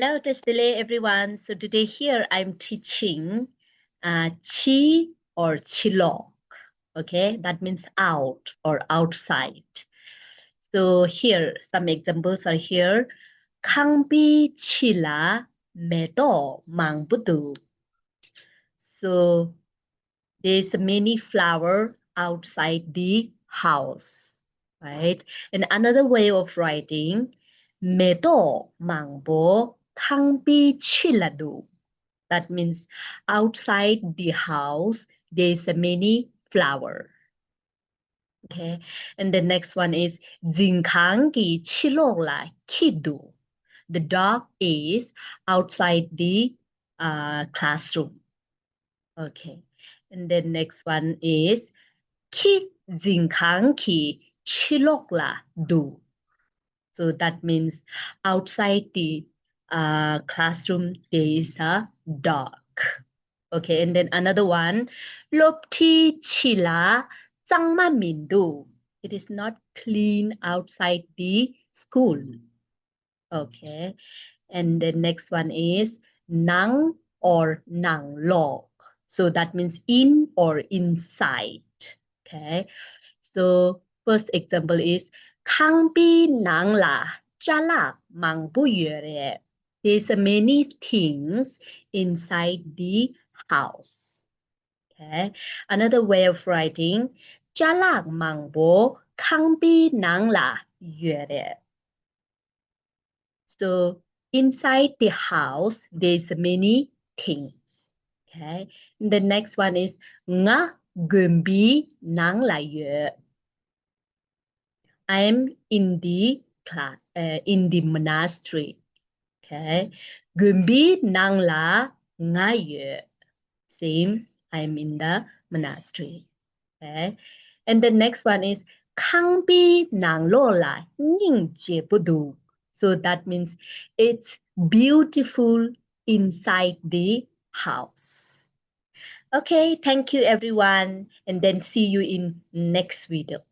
Hello, Testile everyone. So today here I'm teaching chi or chilok. Okay, that means out or outside. So here some examples are here. Kangbi chila medo mangbudu. So there's many flower outside the house, right? And another way of writing, medo mangbo kangbi chiladu. That means outside the house, there's a many flower. Okay. And the next one is Zinkangi chilogla kidu. The dog is outside the classroom. Okay. And the next one is Ki Zinkangi chilogla du. So that means outside the classroom, there is a dog. Okay, and then another one, Lopti chila zangma mindu. It is not clean outside the school. Okay, and the next one is nang or nang lok. So that means in or inside. Okay, so first example is Kangbi nang la chala mang bu yue. There's many things inside the house. Okay, another way of writing chala mang bo Kangbi nang la yue. So inside the house, there's many things. Okay. The next one is nga gumbi nang la yue. I am in the class, in the monastery. Okay. Gumbi nang la nga yue. Same. I'm in the monastery. Okay. And the next one is Kangbi nang lo la ning je budu. So that means it's beautiful inside the house. Okay, thank you everyone. And then see you in next video.